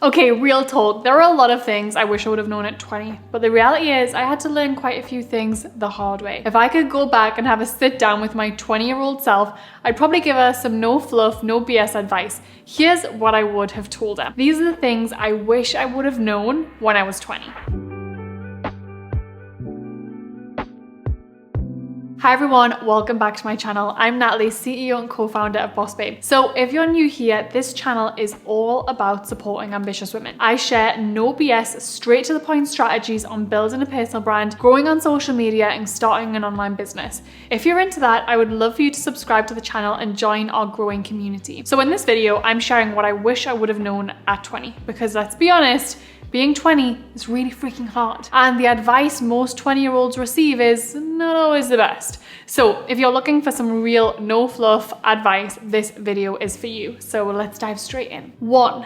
Okay, real talk. There are a lot of things I wish I would have known at 20, but the reality is I had to learn quite a few things the hard way. If I could go back and have a sit down with my 20-year-old self, I'd probably give her some no fluff, no BS advice. Here's what I would have told her. These are the things I wish I would have known when I was 20. Hi everyone, welcome back to my channel. I'm Natalie, CEO and co-founder of Boss Babe. So if you're new here, this channel is all about supporting ambitious women. I share no BS, straight to the point strategies on building a personal brand, growing on social media, and starting an online business. If you're into that, I would love for you to subscribe to the channel and join our growing community. So in this video, I'm sharing what I wish I would have known at 20, because let's be honest, being 20 is really freaking hard. And the advice most 20-year-olds receive is not always the best. So if you're looking for some real no fluff advice, this video is for you. So let's dive straight in. 1.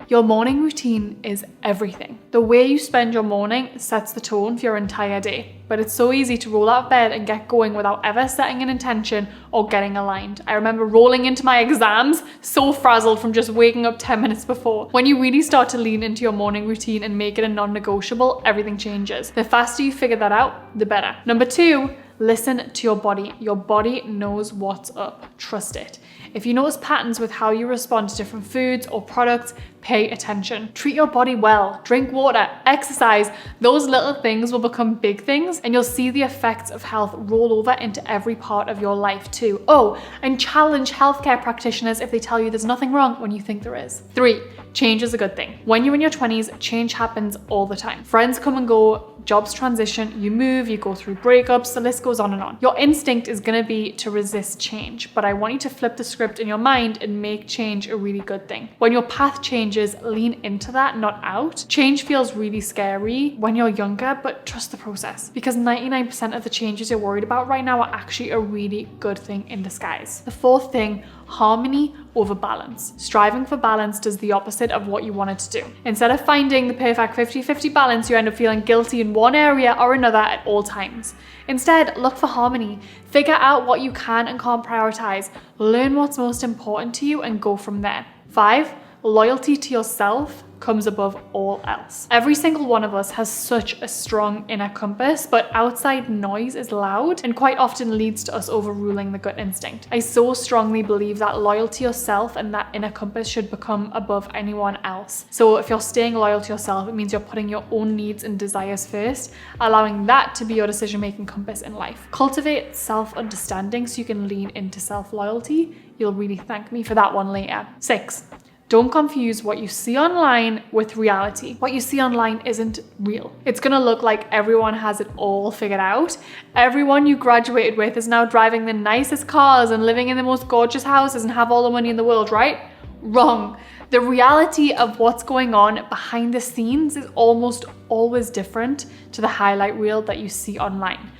Your morning routine is everything. The way you spend your morning sets the tone for your entire day. But it's so easy to roll out of bed and get going without ever setting an intention or getting aligned. I remember rolling into my exams so frazzled from just waking up 10 minutes before. When you really start to lean into your morning routine and make it a non-negotiable, everything changes. The faster you figure that out, the better. Number 2, listen to your body. Your body knows what's up. Trust it. If you notice patterns with how you respond to different foods or products, pay attention. Treat your body well, drink water, exercise. Those little things will become big things and you'll see the effects of health roll over into every part of your life too. Oh, and challenge healthcare practitioners if they tell you there's nothing wrong when you think there is. 3, change is a good thing. When you're in your 20s, change happens all the time. Friends come and go, jobs transition, you move, you go through breakups, the list goes on and on. Your instinct is gonna be to resist change, but I want you to flip the script in your mind and make change a really good thing. When your path changes, lean into that, not out. Change feels really scary when you're younger, but trust the process, because 99% of the changes you're worried about right now are actually a really good thing in disguise. The 4th thing, harmony over balance. Striving for balance does the opposite of what you want it to do. Instead of finding the perfect 50-50 balance, you end up feeling guilty in one area or another at all times. Instead, look for harmony. Figure out what you can and can't prioritize. Learn what's most important to you and go from there. 5, loyalty to yourself comes above all else. Every single one of us has such a strong inner compass, but outside noise is loud and quite often leads to us overruling the gut instinct. I so strongly believe that loyalty to yourself and that inner compass should become above anyone else. So if you're staying loyal to yourself, it means you're putting your own needs and desires first, allowing that to be your decision-making compass in life. Cultivate self-understanding so you can lean into self-loyalty. You'll really thank me for that one later. 6, don't confuse what you see online with reality. What you see online isn't real. It's gonna look like everyone has it all figured out. Everyone you graduated with is now driving the nicest cars and living in the most gorgeous houses and have all the money in the world, right? Wrong. The reality of what's going on behind the scenes is almost always different to the highlight reel that you see online.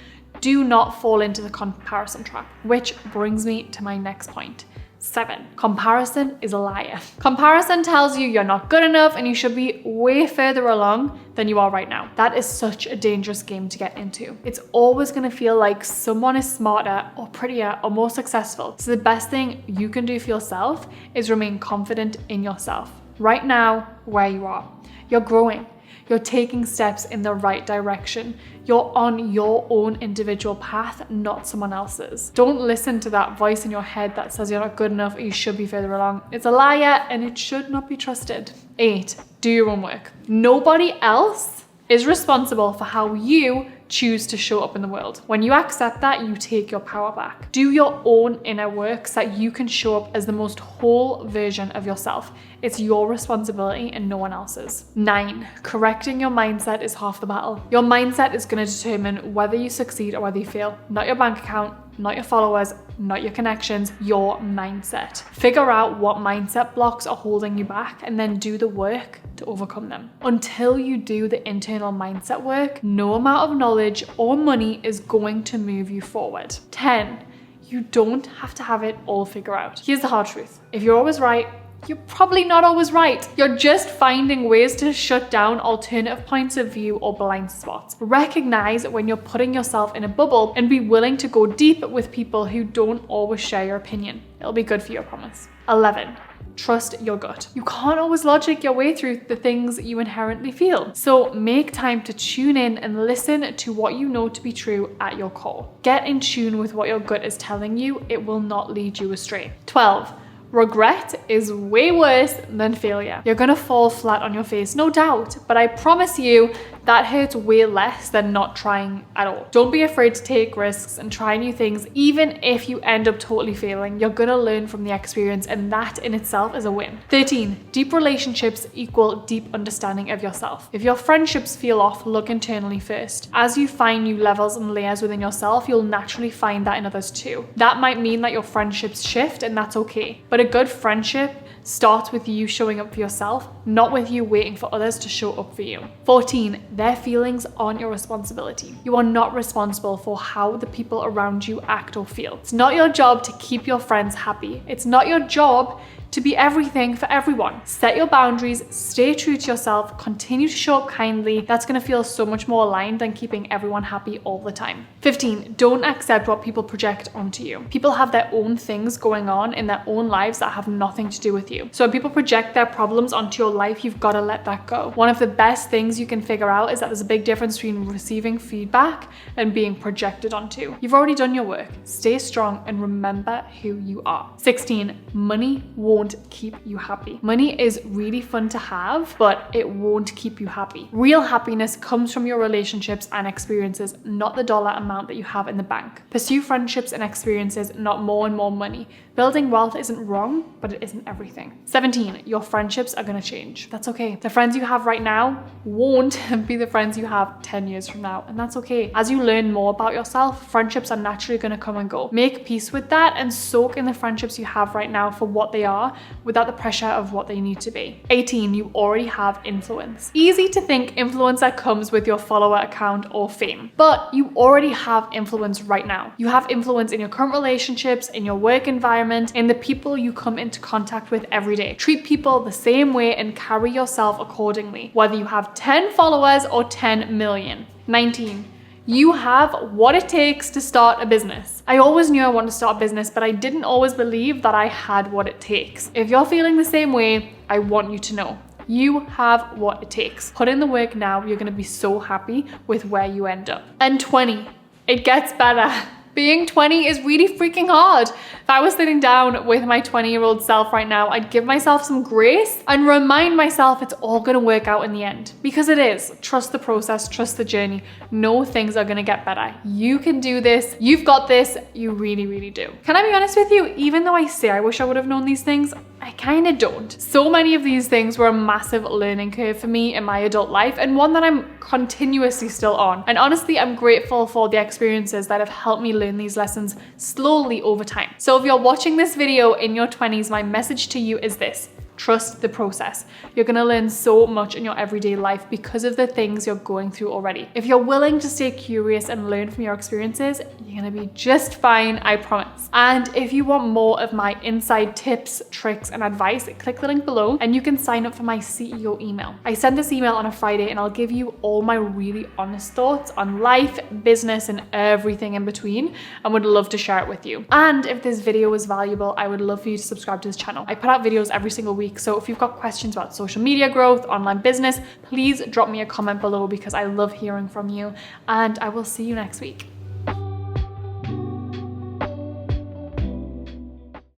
Do not fall into the comparison trap, which brings me to my next point. 7, comparison is a liar. Comparison tells you you're not good enough and you should be way further along than you are right now. That is such a dangerous game to get into. It's always gonna feel like someone is smarter or prettier or more successful. So the best thing you can do for yourself is remain confident in yourself. Right now, where you are, you're growing. You're taking steps in the right direction. You're on your own individual path, not someone else's. Don't listen to that voice in your head that says you're not good enough or you should be further along. It's a liar and it should not be trusted. 8, do your own work. Nobody else is responsible for how you choose to show up in the world. When you accept that, you take your power back. Do your own inner work so that you can show up as the most whole version of yourself. It's your responsibility and no one else's. 9, correcting your mindset is half the battle. Your mindset is going to determine whether you succeed or whether you fail. Not your bank account, not your followers, not your connections, your mindset. Figure out what mindset blocks are holding you back and then do the work to overcome them. Until you do the internal mindset work, no amount of knowledge or money is going to move you forward. 10, you don't have to have it all figured out. Here's the hard truth. If you're always right, you're probably not always right. You're just finding ways to shut down alternative points of view or blind spots. Recognize when you're putting yourself in a bubble and be willing to go deep with people who don't always share your opinion. It'll be good for you, I promise. 11, Trust your gut. You can't always logic your way through the things you inherently feel. So make time to tune in and listen to what you know to be true at your core. Get in tune with what your gut is telling you. It will not lead you astray. 12. Regret is way worse than failure. You're gonna fall flat on your face, no doubt, but I promise you that hurts way less than not trying at all. Don't be afraid to take risks and try new things. Even if you end up totally failing, you're gonna learn from the experience, and that in itself is a win. 13. Deep relationships equal deep understanding of yourself. If your friendships feel off, look internally first. As you find new levels and layers within yourself, you'll naturally find that in others too. That might mean that your friendships shift, and that's okay. But a good friendship starts with you showing up for yourself, not with you waiting for others to show up for you. 14. Their feelings aren't your responsibility. You are not responsible for how the people around you act or feel. It's not your job to keep your friends happy. It's not your job to be everything for everyone. Set your boundaries, stay true to yourself, continue to show up kindly. That's gonna feel so much more aligned than keeping everyone happy all the time. 15, don't accept what people project onto you. People have their own things going on in their own lives that have nothing to do with you. So when people project their problems onto your life, you've gotta let that go. One of the best things you can figure out is that there's a big difference between receiving feedback and being projected onto. You've already done your work. Stay strong and remember who you are. 16, money won't keep you happy. Money is really fun to have, but it won't keep you happy. Real happiness comes from your relationships and experiences, not the dollar amount that you have in the bank. Pursue friendships and experiences, not more and more money. Building wealth isn't wrong, but it isn't everything. 17, your friendships are gonna change. That's okay. The friends you have right now won't be the friends you have 10 years from now, and that's okay. As you learn more about yourself, friendships are naturally gonna come and go. Make peace with that and soak in the friendships you have right now for what they are, without the pressure of what they need to be. 18, you already have influence. Easy to think influence that comes with your follower account or fame, but you already have influence right now. You have influence in your current relationships, in your work environment, in the people you come into contact with every day. Treat people the same way and carry yourself accordingly, whether you have 10 followers or 10 million. 19, you have what it takes to start a business. I always knew I wanted to start a business, but I didn't always believe that I had what it takes. If you're feeling the same way, I want you to know. You have what it takes. Put in the work now. You're gonna be so happy with where you end up. And 20, it gets better. Being 20 is really freaking hard. If I was sitting down with my 20-year-old self right now, I'd give myself some grace and remind myself it's all gonna work out in the end. Because it is. Trust the process, trust the journey. Know things are gonna get better. You can do this. You've got this. You really, really do. Can I be honest with you? Even though I say I wish I would have known these things, I kind of don't. So many of these things were a massive learning curve for me in my adult life, and one that I'm continuously still on. And honestly, I'm grateful for the experiences that have helped me learn these lessons slowly over time. So if you're watching this video in your 20s, my message to you is this: trust the process. You're gonna learn so much in your everyday life because of the things you're going through already. If you're willing to stay curious and learn from your experiences, you're gonna be just fine, I promise. And if you want more of my inside tips, tricks, and advice, click the link below and you can sign up for my CEO email. I send this email on a Friday and I'll give you all my really honest thoughts on life, business, and everything in between, and would love to share it with you. And if this video was valuable, I would love for you to subscribe to this channel. I put out videos every single week, so if you've got questions about social media growth, online business, please drop me a comment below because I love hearing from you, and I will see you next week.